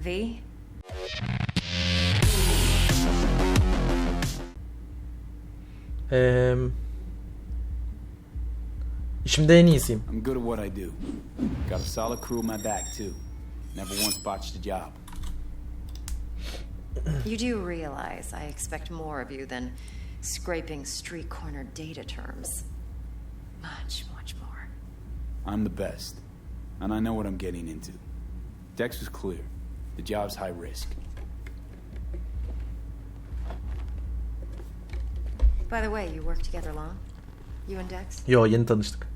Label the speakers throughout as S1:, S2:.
S1: V?
S2: İşimde en iyisiyim.
S3: I'm good at what I do. Got a solid crew on my back too. Never once botched a job.
S1: You do realize I expect more of you than scraping street corner data terms. Much, much more.
S3: I'm the best, and I know what I'm getting into. Dex was clear. The job's high risk.
S1: By the way, you work together long? You and Dex?
S2: Yo, yeni tanıştık.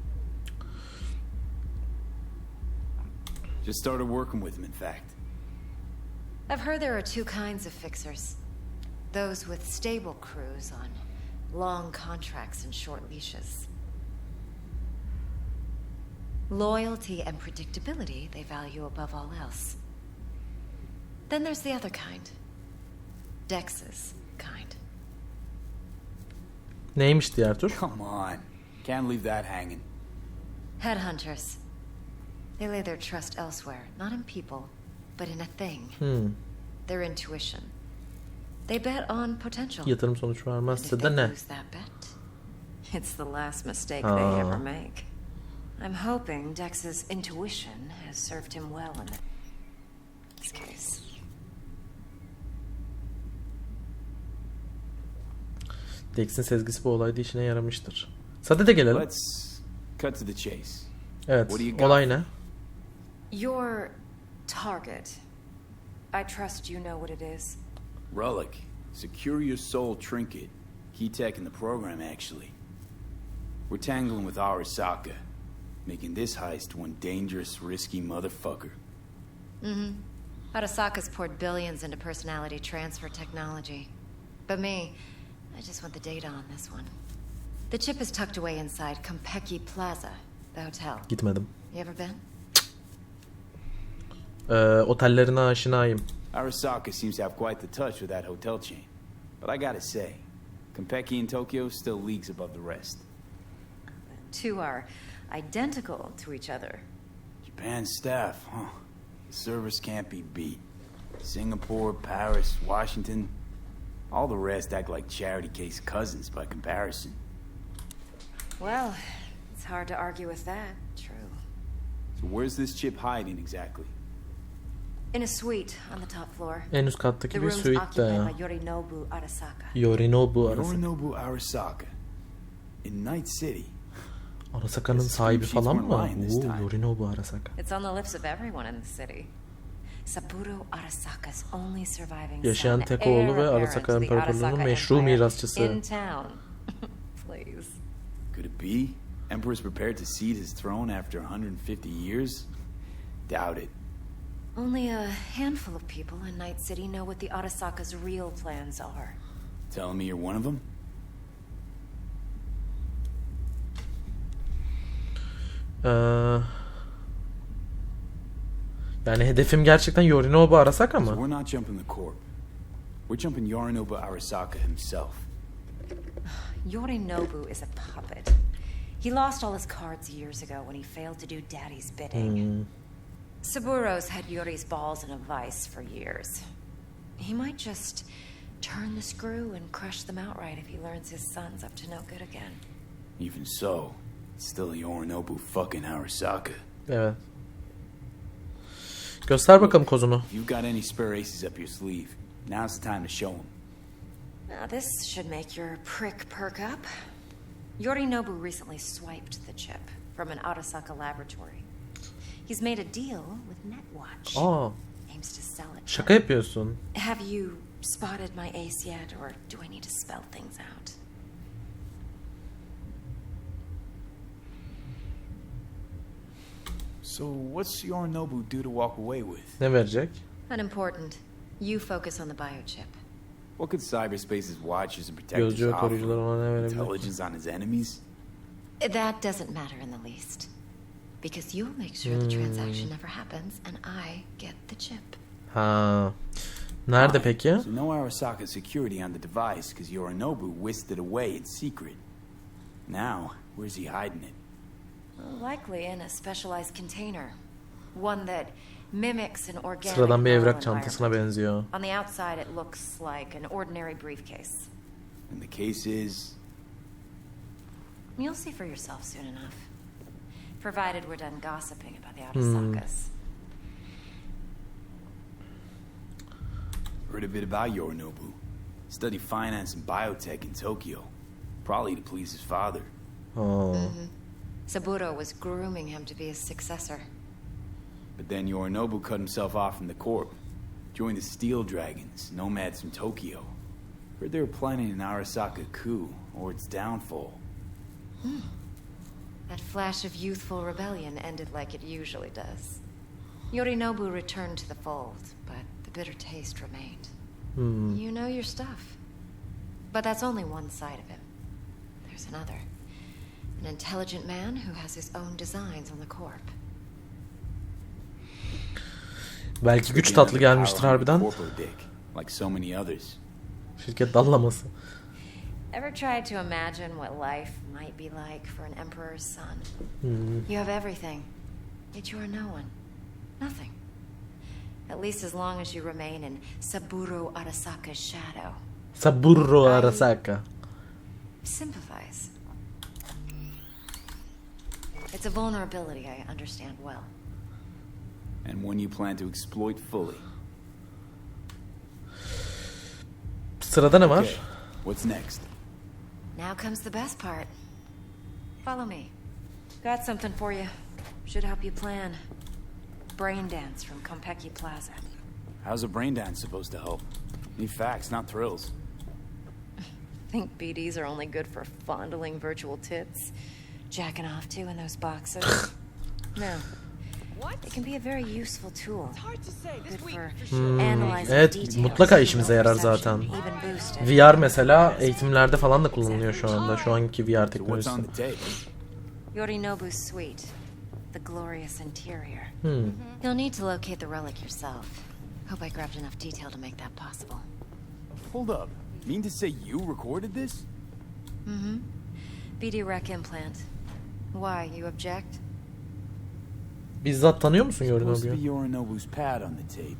S3: Just started working with him, in fact.
S1: I've heard there are two kinds of fixers. Those with stable crews on long contracts and short leashes. Loyalty and predictability they value above all else. Then there's the other kind. Dex's kind.
S2: Neymiş diğer tür?
S3: Come on. Can't leave that hanging.
S1: Headhunters. They lay their trust elsewhere, not in people, but in a thing. Their intuition. They bet on potential.
S2: Yatırım sonuç vermezse
S1: And if
S2: de
S1: they
S2: ne?
S1: lose that bet, it's the last mistake they ever make. I'm hoping Dex's intuition has served him well in this case.
S2: Dex'in sezgisi bu olayda işine yaramıştır. Sade de gelelim.
S3: Let's cut to the chase.
S2: Evet,
S3: What do you got?
S2: olay ne?
S1: Your target. I trust you know what it is.
S3: Relic. Secure your soul trinket. Key tech in the program, actually. We're tangling with Arasaka, making this heist one dangerous, risky motherfucker.
S1: Arasaka's poured billions into personality transfer technology. But me, I just want the data on this one. The chip is tucked away inside Konpeki Plaza, the hotel.
S2: Gitmedim.
S1: You ever been?
S2: Otellerine aşinayım.
S3: Arasaka seems to have quite the touch with that hotel chain. But I gotta say, Konpeki in Tokyo still leagues above the rest.
S1: The two are identical to each other.
S3: Japan's staff, huh? The service can't be beat. Singapore, Paris, Washington. All the rest act like charity case cousins by comparison.
S1: Well, it's hard to argue with that. True.
S3: So where's this chip hiding exactly?
S1: In a suite on the top floor.
S2: En üst kattaki
S1: The
S2: bir
S1: room's
S2: suite
S1: occupied
S2: ya.
S1: by Yorinobu Arasaka.
S2: Yorinobu Arasaka.
S3: Yorinobu Arasaka. In Night City.
S2: Arasaka'nın sahibi falan mı? Oo, Yorinobu Arasaka.
S1: It's on the lips of everyone in the city. Saburo Arasaka's only surviving
S2: Yaşayan
S1: son,
S2: tek oğlu ve
S1: heir apparent
S2: Arasaka
S1: to the
S2: İmparatorluğu'nun
S1: Arasaka
S2: meşru
S1: Empire
S2: mirasçısı.
S1: in town. Please.
S3: Could it be? Emperor's prepared to cede his throne after 150 years? Doubt it.
S1: Only a handful of people in Night City know what the Arasaka's real plans are.
S3: Telling me you're one of them?
S2: Yani hedefim gerçekten Yorinobu Arasaka
S3: So
S2: mı?
S3: we're not jumping the corp. We're jumping Yorinobu Arasaka himself.
S1: Yorinobu is a puppet. He lost all his cards years ago when he failed to do Daddy's bidding. Saburo's had Yori's balls in a vice for years. He might just turn the screw and crush them outright if he learns his son's up to no good again.
S3: Even so, it's still Yorinobu fucking Arasaka.
S2: Evet. Göster bakalım kozunu.
S3: If you've got any spare aces up your sleeve, now's the time to show them.
S1: Now this should make your prick perk up. Yorinobu recently swiped the chip from an Arasaka laboratory. He's made a deal with Netwatch.
S2: Aa,
S1: Aims to sell it.
S2: şaka yapıyorsun.
S1: Have you spotted my ace yet, or do I need to spell things out?
S3: So what's Yorinobu due to walk away with?
S2: Ne verecek?
S1: Unimportant. You focus on the biochip.
S3: What could cyberspace's watchers and protectors
S2: Gözcü ve
S3: offer?
S2: koruyucular ona ne verebilir?
S3: Intelligence on his enemies?
S1: That doesn't matter in the least. Because you'll make sure the transaction never happens, and I get the chip.
S2: Ha. Nerede peki?
S3: So no Arasaka security on the device because Yorinobu whisked it away in secret. Now, where's he hiding it?
S1: Likely in a specialized container. One that mimics an organic
S2: Sıradan bir
S1: rural
S2: evrak çantasına
S1: environment.
S2: benziyor.
S1: On the outside, it looks like an ordinary briefcase.
S3: And the case is...
S1: You'll see for yourself soon enough. Provided we're done gossiping about the Arasakas.
S3: Heard a bit about Yorinobu. Studied finance and biotech in Tokyo. Probably to please his father.
S2: Oh.
S1: Saburo was grooming him to be his successor.
S3: But then Yorinobu cut himself off from the corp. Joined the Steel Dragons, nomads from Tokyo. Heard they were planning an Arasaka coup, or its downfall.
S1: That flash of youthful rebellion ended like it usually does. Yorinobu returned to the fold, but the bitter taste remained. You know your stuff. But that's only one side of him. There's another. An intelligent man who has his own designs on the corp.
S2: Belki güç tatlı gelmiştir harbiden.
S3: Corpo dick, like so many others.
S2: Şirket dallaması.
S1: Ever tried to imagine what life might be like for an emperor's son? You have everything, yet you are no one. Nothing. At least as long as you remain in Saburo Arasaka's shadow.
S2: Saburo Arasaka.
S1: Sympathize. It's a vulnerability I understand well.
S3: And one you plan to exploit fully.
S2: Sırada ne var?
S3: Okay, what's next?
S1: Now comes the best part. Follow me. Got something for you. Should help you plan. Brain dance from Konpeki Plaza.
S3: How's a brain dance supposed to help? Need facts, not thrills.
S1: Think BDs are only good for fondling virtual tits? Jacking off to in those boxes? No. It can be a very useful tool. Good for analyzing
S2: Evet,
S1: details,
S2: mutlaka işimize yarar zaten.
S1: even boosted.
S2: VR mesela eğitimlerde falan da kullanılıyor şu anda. Şu anki VR
S3: So what's
S2: teknolojisi.
S3: on the tape?
S1: Yorinobu's suite. The glorious interior. You'll need to locate the relic yourself. Hope I grabbed enough detail to make that possible.
S3: Hold up. Mean to say you recorded this?
S1: BD rec implant. Why, you object?
S2: Bizzat tanıyor musun
S3: Supposed to be
S2: Yorinobu'yu?
S3: Yorinobu's pad on the tape.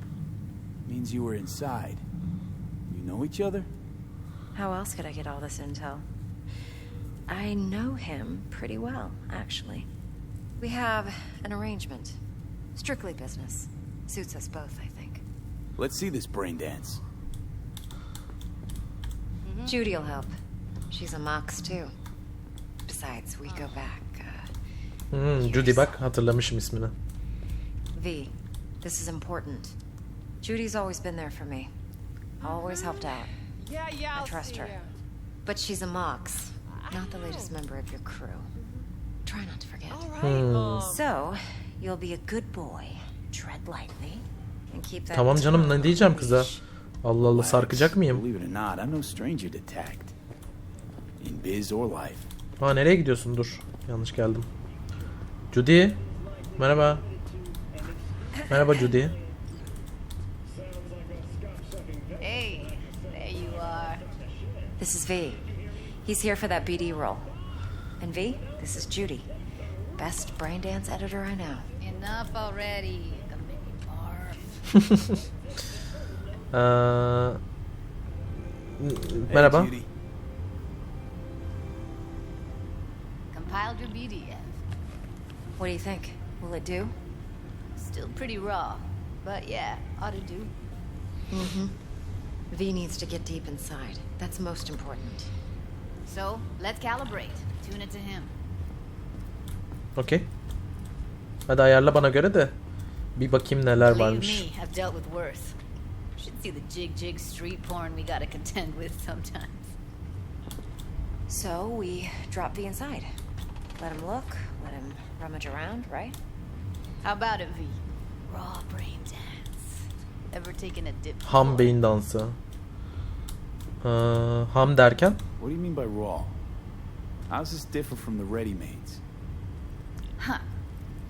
S3: Means you were inside. You know each other?
S1: How else could I get all this intel? I know him pretty well, actually. We have an arrangement. Strictly business. Suits us both, I think.
S3: Let's see this brain dance.
S1: Judy'll help. She's a Mox too. Besides, we go back.
S2: Judy bak hatırlamışım ismini.
S1: V, this is important. Judy's always been there for me. Always helped out. I trust her. But she's a Mox, not the latest member of your crew. Try not to forget. So, you'll be a good boy. Tread lightly. And keep that.
S2: Tamam canım, ne diyeceğim kıza? Allah Allah, sarkacak mıyım?
S3: Believe it or not, I'm no stranger to tact. In biz or life.
S2: Ha, nereye gidiyorsun? Dur. Yanlış geldim. Judy. Merhaba. Merhaba Judy.
S4: Hey, there you are.
S1: This is V. He's here for that BD role. And V, this is Judy. Best brain dance editor I know.
S4: Enough already. Gonna make me barf.
S2: Merhaba.
S3: Hey, Judy.
S4: Compiled your BDF.
S1: What do you think? Will it do?
S4: Still pretty raw, but yeah, ought to do.
S1: V needs to get deep inside. That's most important.
S4: So, let's calibrate. Tune it to him.
S2: Okey. Hadi ayarla bana göre de bir bakayım neler
S4: Believe
S2: varmış.
S4: me, I've dealt with worse. Should see the jig street porn we gotta contend with sometimes.
S1: So we drop V inside. Let him look, let him rummage around, right?
S4: How about it, V? Raw brain dance. Ever taken a dip?
S2: Ham beyin dansı. Ham derken?
S3: What do you mean by raw? How's this different from the ready-mades?
S4: Huh.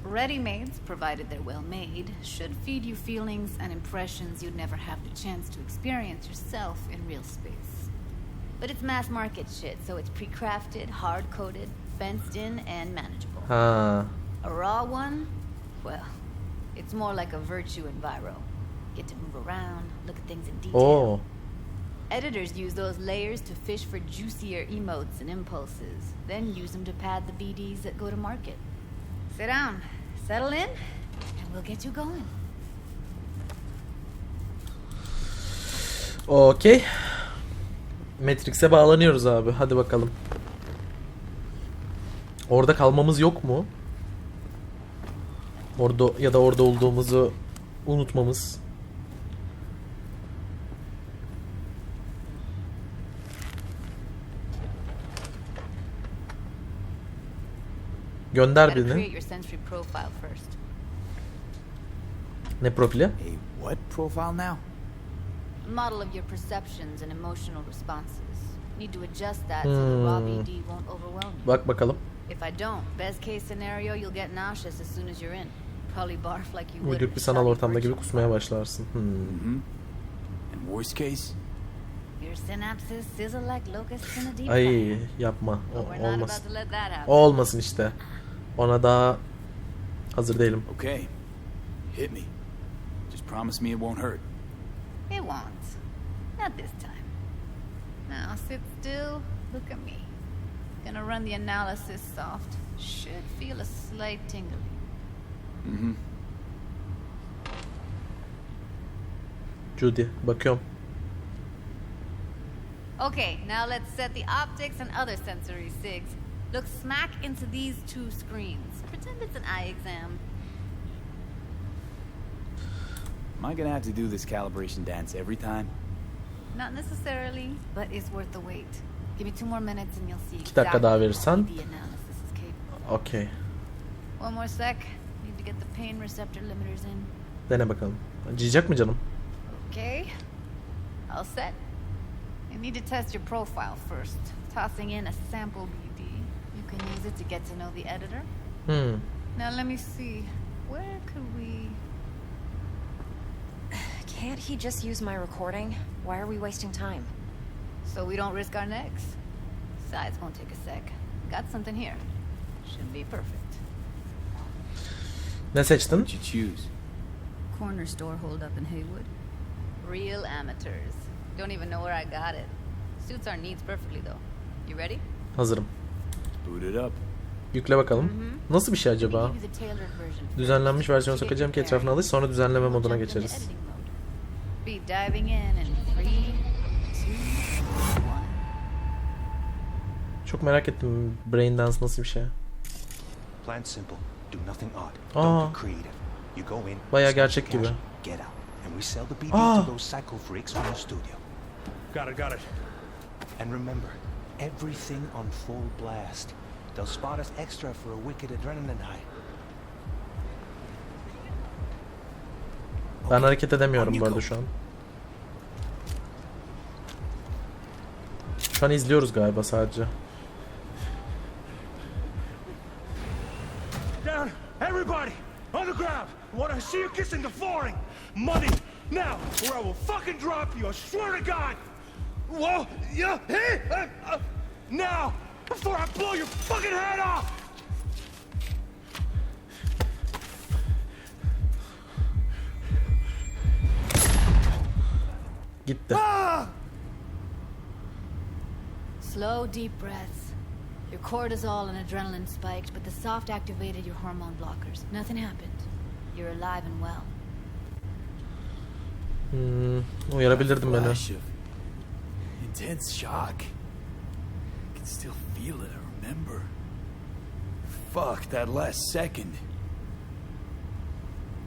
S4: Ready-mades, provided they're well made, should feed you feelings and impressions you'd never have the chance to experience yourself in real space. But it's mass market shit, so it's pre-crafted, hard-coded, fenced in, and manageable.
S2: Ha.
S4: A raw one? Well, It's more like a virtue enviro. Get to move around, look at things in detail.
S2: Oo.
S4: Editors use those layers to fish for juicier emotes and impulses, then use them to pad the BDs that go to market. Sit down, settle in, and we'll get you going.
S2: Okey. Matrix'e bağlanıyoruz abi. Hadi bakalım. Orada kalmamız yok mu? Orada ya da orada olduğumuzu unutmamız. Gönder birini. Ne profili?
S3: A what profile now?
S4: Model of your perceptions and emotional responses. Need to adjust that so the raw BD won't overwhelm you.
S2: Bak bakalım.
S4: If I don't, best case scenario, you'll get nauseous as soon as you're in. Probably barf like you would.
S2: Uyduruk bir sanal ortamda gibi kusmaya başlarsın.
S3: And worst case?
S4: Your synapses sizzle like locusts in a deep
S2: Ay
S4: fryer.
S2: yapma.
S4: We're not
S2: Olmasın.
S4: about to let that happen.
S2: O olmasın işte. Ona daha hazır değilim.
S3: Okay. Hit me. Just promise me it won't hurt.
S4: It won't. Not this time. Now sit still, look at me. Gonna run the analysis soft. Should feel a slight tingling.
S2: Judy bakıyorum.
S4: Okay, now let's set the optics and other sensory sigs. Look smack into these two screens. Pretend it's an eye exam.
S3: Am I gonna have to do this calibration dance every time?
S4: Not necessarily, but it's worth the wait. Give me 2 more minutes and you'll see
S2: 2 dakika daha
S4: what
S2: verirsen.
S4: the analysis is capable.
S2: Okay.
S4: One more sec. Need to get the pain receptor limiters in.
S2: Dene bakalım. Acıyacak mı canım?
S4: Okay. All set. You need to test your profile first. Tossing in a sample BD. You can use it to get to know the editor. Now let me see. Where could we...
S1: Can't he just use my recording? Why are we wasting time?
S4: So we don't risk our necks. Besides, won't take a sec. Got something here. Should be perfect.
S2: Ne seçtin?
S3: What'd you choose?
S4: Corner store hold up in Haywood. Real amateurs. Don't even know where I got it. Suits our needs perfectly though. You ready?
S2: Hazırım.
S3: Boot it up.
S2: Yükle bakalım. Nasıl bir şey acaba? Düzenlenmiş versiyonu sokacağım ki etrafına alış, sonra düzenleme moduna geçeriz.
S4: Be diving in in 3, 2, 1.
S2: Çok merak ettim brain dance nasıl bir şey.
S5: Plan simple. Do nothing odd.
S2: Aa.
S5: Don't be creative. You go in.
S2: Bayağı
S5: snatch
S2: gerçek
S5: the
S2: gibi.
S5: cash, get out, and we sell the BD
S2: Aa.
S5: to those psycho freaks from the studio.
S6: Got it.
S5: And remember, everything on full blast. They'll spot us extra for a wicked adrenaline high.
S2: Ben hareket edemiyorum bu arada şu an. Şu an izliyoruz galiba sadece.
S6: Down, everybody, on the ground. Want to see you kissing the flooring. Money, now, or I will fucking drop you. I swear to God. Whoa, yeah, hey, now, before I blow your fucking head off.
S2: Gitti.
S4: Slow, deep breaths. Your cortisol and adrenaline spiked, but the soft activated your hormone blockers. Nothing happened. You're alive and well.
S2: Uyarabilirdim beni.
S3: Flash of intense shock. I can still feel it, I remember. Fuck, that last second.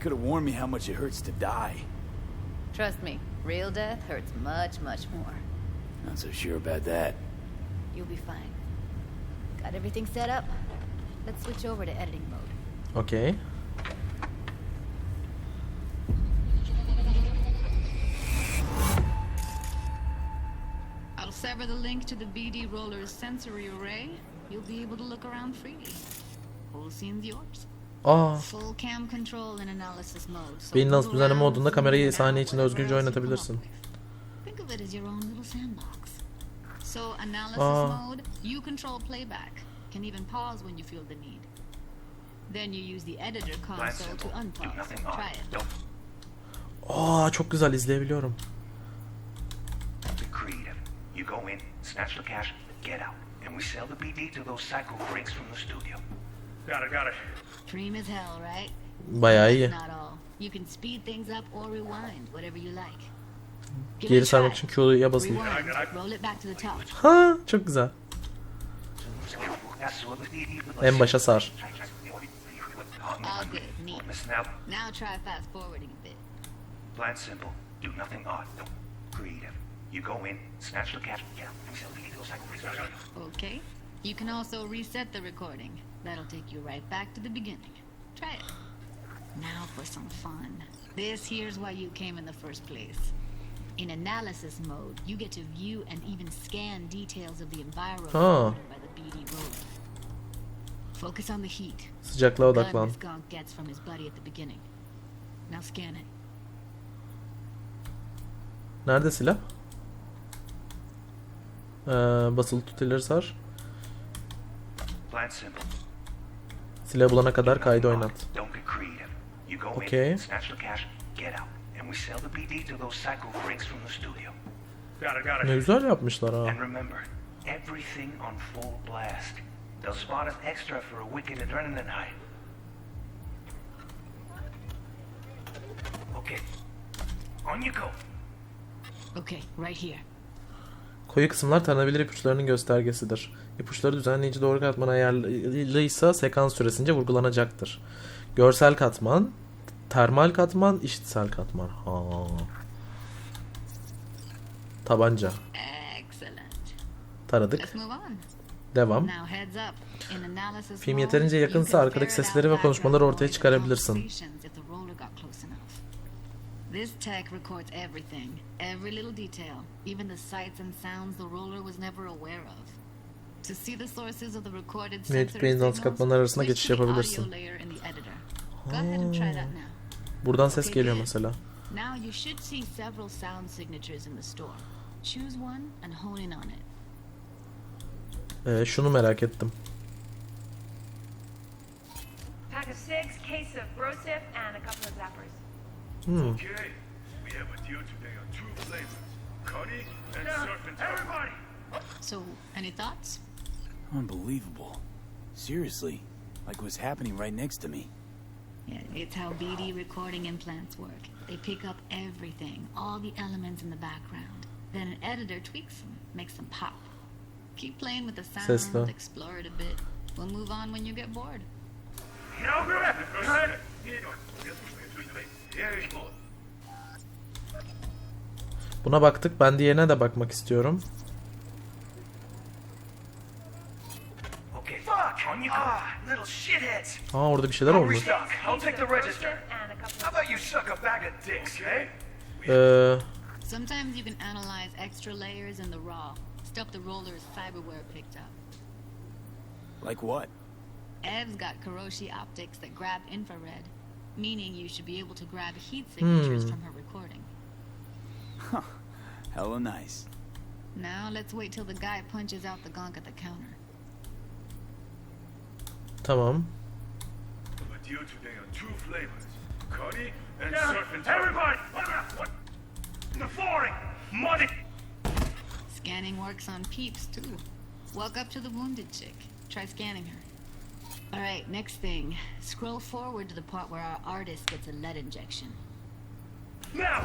S3: Could have warned me how much it hurts to die.
S4: Trust me, real death hurts much, much more.
S3: Not so sure about that.
S4: You'll be fine. Got everything set up? Let's switch over to editing mode.
S2: Okay.
S4: I'll sever the link to the BD roller's sensory array. You'll be able to look around freely. Whole scene's yours.
S2: Aa,
S4: Full cam control in analysis mode. So
S2: beyin
S4: move
S2: düzenleme
S4: around,
S2: modunda kamerayı
S4: zoom
S2: sahne
S4: out,
S2: içinde özgürce
S4: whatever else you
S2: oynatabilirsin.
S4: come up with. Think of it as your own little sandbox. So analysis
S2: Aa.
S4: mode, you control playback. Can even pause when you feel the need. Then you use the editor console to unpause. Try it.
S2: Aa, çok güzel, izleyebiliyorum.
S5: Creative. You go in, snatch the cash, get out, and we sell the BD to those psycho freaks from the studio.
S6: Got it.
S4: Dream as hell, right?
S2: Bayağı iyi.
S4: Not all. You can speed things up or rewind, whatever you like.
S2: Geri sarmak için Q'ya basın.
S4: Rewind. Roll it back to the top.
S2: Ha, çok güzel. En başa sar.
S4: All good. Neat. Now try fast forwarding a bit.
S5: Plan simple. Do nothing odd. Creative. You go in, snatch the cash, get out, and we sell the BD to those psycho freaks.
S4: Okay. You can also reset the recording. That'll take you right back to the beginning. Try it. Now for some fun. This here's why you came in the first place. In analysis mode, you get to view and even scan details of the environment by the BD roller. Focus on the heat.
S2: Sıcaklığa odaklan.
S4: This gonk gets from his buddy at the beginning. Now scan it.
S2: Nerede silah? Basılı tut, ileri sar.
S5: Plan simple.
S2: Silah bulana kadar kaydı oynat.
S5: Don't get creative. You go
S2: Okay.
S5: in, snatch the cash, get out, and we sell the BD to those psycho freaks from the studio.
S6: Got
S2: Ne
S6: it.
S2: güzel yapmışlar ha.
S5: And remember, everything on full blast. They'll spot us extra for a wicked adrenaline high. Okay. On you go.
S4: Okay, right here.
S2: Koyu kısımlar tanınabilir ipuçlarının göstergesidir. İpuçları düzenleyici doğru katmana ayarlıysa sekans süresince vurgulanacaktır. Görsel katman, termal katman, işitsel katman. Ha. Tabanca.
S4: Excellent.
S2: Taradık.
S4: Let's move on.
S2: Devam.
S4: Now heads up. In analysis
S2: Film
S4: mode,
S2: yeterince
S4: you
S2: yakınsa
S4: can
S2: arkadaki
S4: ferret
S2: sesleri
S4: out
S2: ve konuşmaları
S4: background
S2: ortaya
S4: noise and
S2: çıkarabilirsin.
S4: conversations if the roller got close enough. This tech records everything, every little detail, even the sights and sounds the roller was never aware of. To see the sources of the recorded
S2: Mevcut
S4: sensory
S2: beyin dans
S4: signals,
S2: katmanları arasında
S4: switch
S2: geçiş
S4: to the audio
S2: yapabilirsin.
S4: layer in the editor. Go ahead and try that now.
S2: Buradan ses
S4: Okay,
S2: geliyor
S4: good.
S2: mesela.
S4: Now you should see several sound signatures in the store. Choose one and hone in on it.
S2: Şunu merak ettim.
S7: Pack of 6, case of brosif, and a couple of zappers.
S6: Okay. We have a deal today on 2 flavors. Cuddy and surf and turf. Everybody!
S4: So, any thoughts?
S3: Unbelievable. Seriously, like what's happening right next to me.
S4: Yeah, it's how BD recording implants work. They pick up everything, all the elements in the background. Then an editor tweaks them, makes them pop. Keep playing with the
S2: Sesli.
S4: sound, explore it a bit. We'll move on when you get bored.
S2: Buna baktık. Ben diğerine de bakmak istiyorum.
S5: Okay, fuck! On you go. Little shitheads!
S2: Aa, orada bir şeyler oldu.
S5: I'll take the register.
S7: And a couple
S5: How
S7: of...
S5: about you suck a bag of dicks, okay?
S4: Sometimes you can analyze extra layers in the raw, stuff the roller's cyberware picked up.
S3: Like what?
S4: Ev's got Kiroshi optics that grab infrared, meaning you should be able to grab heat signatures from her recording.
S3: Hella nice.
S4: Now let's wait till the guy punches out the gonk at the counter.
S2: Tamam.
S6: A deal today on 2 flavors. Cuddy and surf and turf. Everybody! What? The flooring! Money!
S4: Scanning works on peeps too. Walk up to the wounded chick. Try scanning her. Alright, next thing. Scroll forward to the part where our artist gets a lead injection.
S6: Now!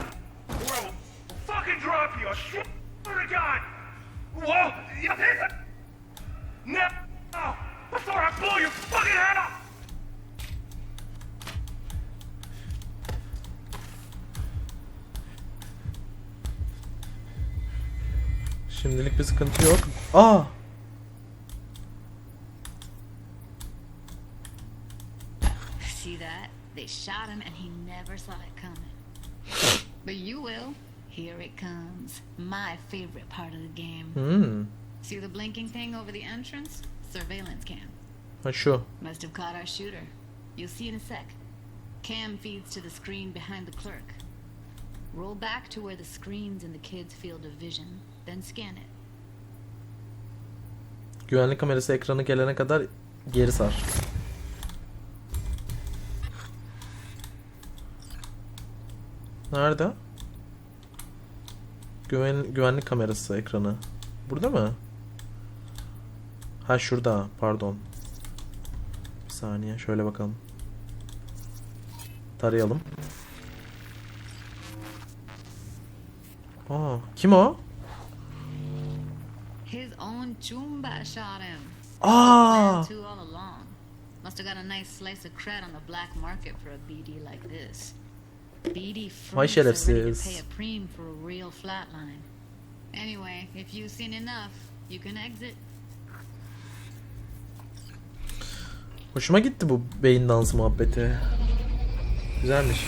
S6: Or I will fucking drop you! I swear to God! Whoa! Now! Before I blow your fucking head off!
S2: Şimdilik bir sıkıntı yok. Aa!
S4: See that? They shot him and he never saw it coming. But you will. Here it comes. My favorite part of the game. See the blinking thing over the entrance? Surveillance cam.
S2: Ha, şu.
S4: Must have caught our shooter. You'll see in a sec. Cam feeds to the screen behind the clerk. Roll back to where the screen's in the kid's field of vision, then scan it.
S2: Güvenlik kamerası ekranı gelene kadar geri sar. Nerede? Güvenlik kamerası ekranı. Burada mı? Ha şurada. Pardon. Bir saniye. Şöyle bakalım. Tarayalım. Aa, kim o?
S4: His own Chumba shot him.
S2: Aa!
S4: Two all along. Must have got a nice slice of cred on the black market for a BD like this. BD freaks are ready to pay a preem for a real flatline. Anyway, if you've seen enough, you can exit.
S2: Hoşuma gitti bu beyin dansı muhabbeti. Güzelmiş.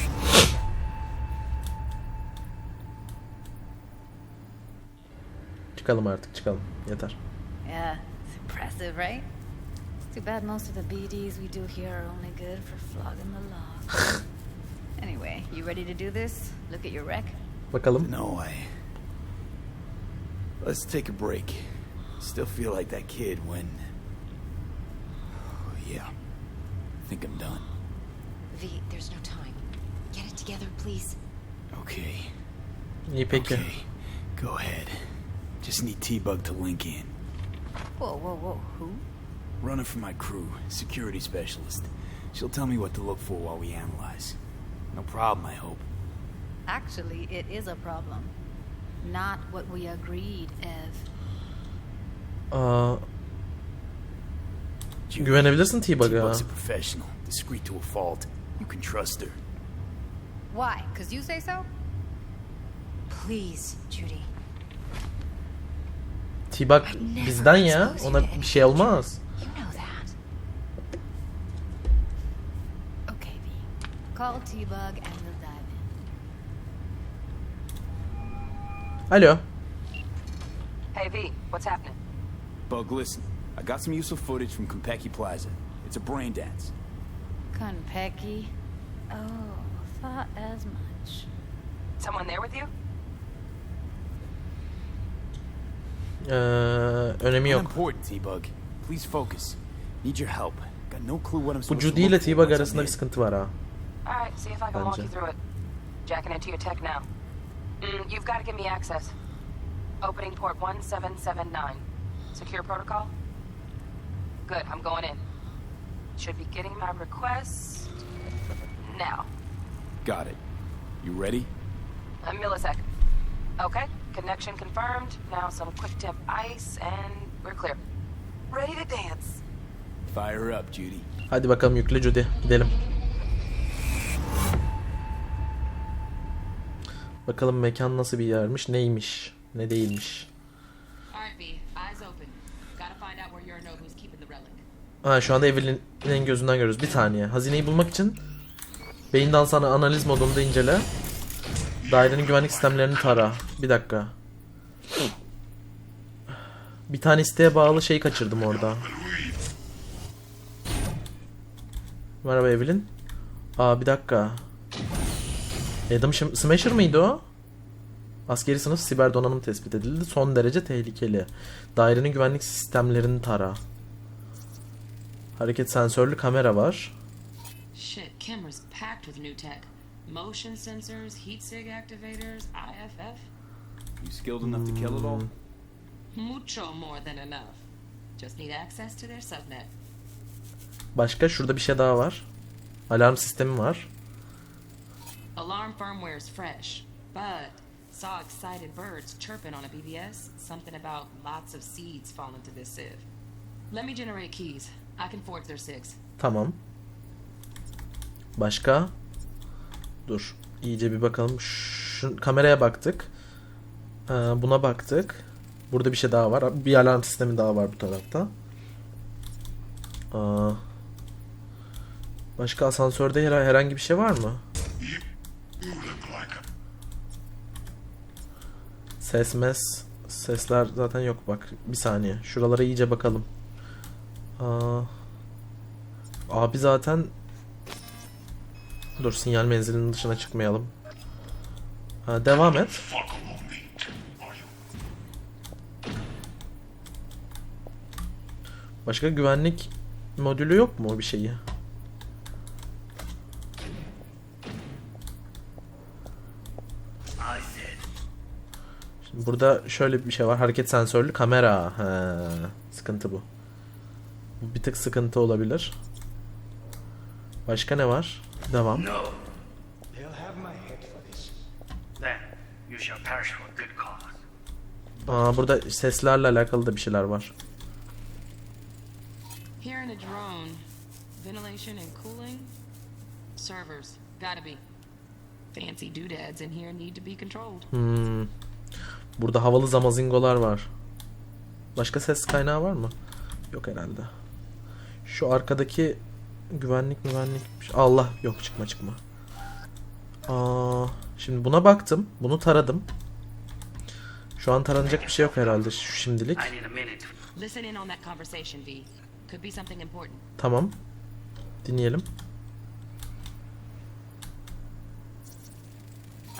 S2: Çıkalım artık, çıkalım. Yeter.
S4: Yeah, it's impressive, right? Too bad most of the BDs we do here are only good for flogging the law. Anyway, you ready to do this? Look at your wreck.
S2: Bakalım.
S3: No, let's take a break. Still feel like that kid when... Yeah. I think I'm done.
S1: V, there's no time. Get it together, please.
S3: Okay.
S2: İyi peki.
S3: Okay. Go ahead. Just need T-Bug to link in.
S4: Whoa, who?
S3: Runner for my crew, security specialist. She'll tell me what to look for while we analyze. No problem, I hope.
S4: Actually, it is a problem. Not what we agreed, Ev.
S2: Güvenebilirsin T-Bug'a.
S3: T-Bug's a professional, discreet to a fault. You can trust her.
S4: Why? 'Cause you say so?
S1: Please, Judy.
S2: T-Bug bizden ya. Ona bir şey olmaz.
S1: You know that.
S4: Okay, V. Call T-Bug and we'll dive in.
S2: Alo.
S8: Hey V, what's happening?
S3: Bug, listen. I got some useful footage from Konpeki Plaza. It's a brain dance.
S4: Konpeki? Oh, thought as much.
S8: Someone there with you?
S2: Önemi yok.
S3: Unimportant, T-Bug. Please focus. Need your help. Got no clue what I'm
S2: Bu
S3: supposed to
S2: Judy ile
S3: look for
S2: T-Bug
S3: once I'm
S2: arasında bir
S3: in.
S2: sıkıntı var ha.
S8: Alright, see if I can walk you through it. Jacking into your tech now. You've got to give me access. Opening port 1779. Secure protocol? Good, I'm going in. Should be getting my request now.
S3: Got it. You ready?
S8: A millisecond. Okay, connection confirmed. Now some quick temp ice and we're clear. Ready to dance.
S3: Fire her up, Judy.
S2: Hadi bakalım yükle Judy. Gidelim. Bakalım mekan nasıl bir yermiş, neymiş, ne değilmiş. Ha, şu anda Evelyn'in gözünden görüyoruz. Bir saniye. Hazineyi bulmak için beyin dansını analiz modunda incele. Dairenin güvenlik sistemlerini tara. Bir dakika. Bir tane isteğe bağlı şeyi kaçırdım orada. Merhaba Evelyn. Aa, bir dakika. Adam Smasher mıydı o? Askeri sınıf siber donanım tespit edildi. Son derece tehlikeli. Dairenin güvenlik sistemlerini tara. Hareket sensörlü kamera var.
S9: Shit, cameras packed with new tech. Motion sensors, heat sig activators, IFF.
S3: You skilled enough to kill it all?
S9: Mucho more than enough. Just need access to their subnet.
S2: Başka şurada bir şey daha var. Alarm sistemi var.
S9: Alarm firmware is fresh, but saw excited birds chirping on a BBS. Something about lots of seeds falling to this sieve. Let me generate keys. I can forge their sigs.
S2: Tamam. Başka? Dur. İyice bir bakalım. Şu kameraya baktık. Buna baktık. Burada bir şey daha var. Bir alarm sistemi daha var bu tarafta. Başka asansörde herhangi bir şey var mı? Sesler zaten yok bak. Bir saniye. Şuralara iyice bakalım. Abi zaten dur, sinyal menzilinin dışına çıkmayalım. Devam et. Başka güvenlik modülü yok mu bir şeyi? Şimdi burada şöyle bir şey var. Hareket sensörlü kamera. Sıkıntı bu. Bu bir tık sıkıntı olabilir. Başka ne var? Devam.
S5: No. They'll have my head for this. Then you shall perish for a good cause.
S2: Burada seslerle alakalı da bir şeyler var.
S9: Here in a drone, ventilation and cooling, servers, gotta be. Fancy doodads in here need to be controlled.
S2: Burada havalı zamazingolar var. Başka ses kaynağı var mı? Yok herhalde. Şu arkadaki güvenlik. Allah, yok, çıkma. Şimdi buna baktım. Bunu taradım. Şu an taranacak bir şey yok herhalde şimdilik.
S9: Listen in on that conversation, V. Could be something important.
S2: Tamam. Dinleyelim.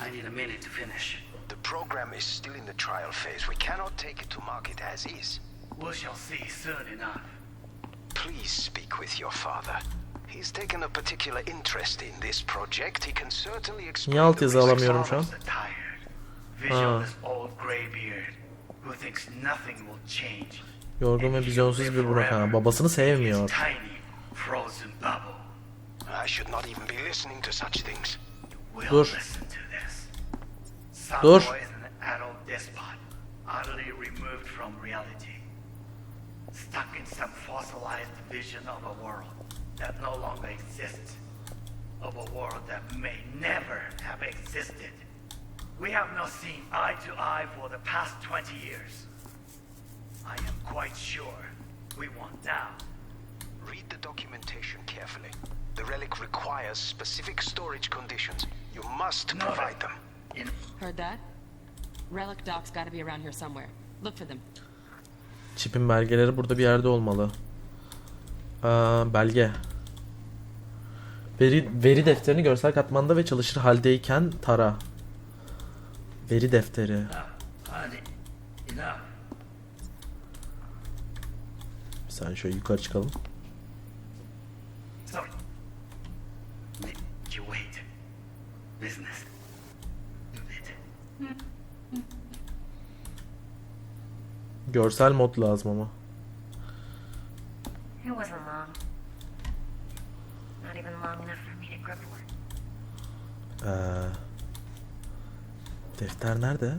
S5: I need a minute to finish.
S10: The program is still in the trial phase. We cannot take it to market as is.
S5: We shall see soon enough.
S10: Please speak with your father. He's taken a particular interest in this project. He can certainly explain.
S2: Niye alt yazı alamıyorum şu an?
S5: Visionless old graybeard who thinks nothing will change.
S2: Yorgun ve vizyonsuz bir Burak. Babasını sevmiyor.
S5: Tiny frozen bubble.
S10: I should not even be listening to such things.
S2: Dur.
S5: Listen to this.
S2: Dur.
S5: Some boy is an adult despot, utterly removed from reality. Stuck in some fossilized vision of a world that no longer exists. Of a world that may never have existed. We have not seen eye to eye for the past 20 years. I am quite sure we want now.
S10: Read the documentation carefully. The relic requires specific storage conditions. You must provide them.
S9: Heard that? Relic docs gotta be around here somewhere. Look for them.
S2: Çipin belgeleri burada bir yerde olmalı. Belge. Veri defterini görsel katmanda ve çalışır haldeyken tara. Veri defteri. Sen şöyle yukarı çıkalım.
S5: Sorry. You wait. Business.
S2: Görsel mod lazım ama.
S1: It wasn't long. Not even long enough for me to grip one.
S2: Defter nerede?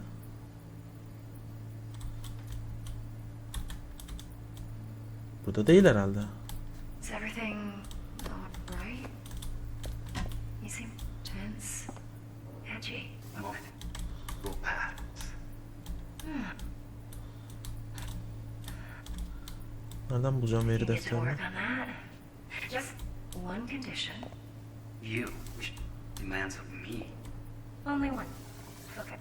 S2: Burada değil herhalde.
S1: Is everything all right? You seem tense, edgy.
S5: A moment. Go past.
S2: Nereden bulacağım veri
S1: Needed to
S2: defterini?
S1: work on that. Just one condition.
S5: You demands of me.
S1: Only one. Okay.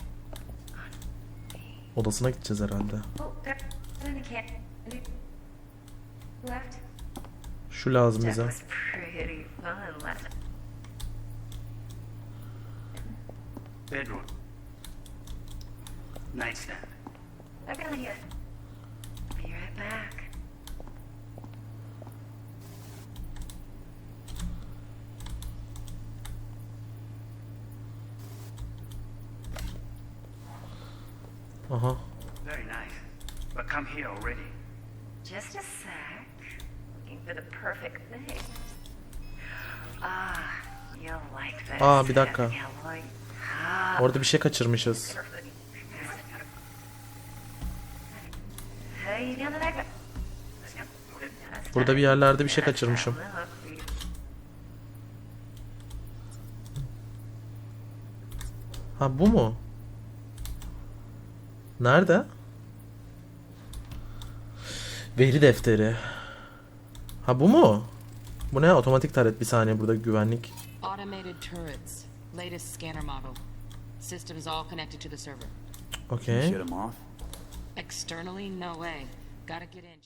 S2: Odasına gideceğiz herhalde.
S1: Oh, there. Then I can't. Left.
S2: Şu lazım
S1: That
S2: bize.
S1: was pretty fun left.
S5: Bedroom. Nightstand.
S1: I got you. Be right back.
S2: Aha.
S5: Very nice. But come here already.
S1: Just a sec. Looking for the perfect thing. Ah, you'll like this.
S2: Bir dakika.
S1: You'll like- Ah,
S2: Orada bir şey kaçırmışız.
S1: hey, you down the back?
S2: Burada bir yerlerde bir şey kaçırmışım. Ha, bu mu? Nerede? Veri defteri. Ha, bu mu? Bu ne? Otomatik taret. Bir saniye, burada güvenlik.
S9: Automated turrets. Latest scanner model. Systems all connected to the server.
S2: Okay.
S3: Shut him off?
S9: Externally, no way. Gotta get in.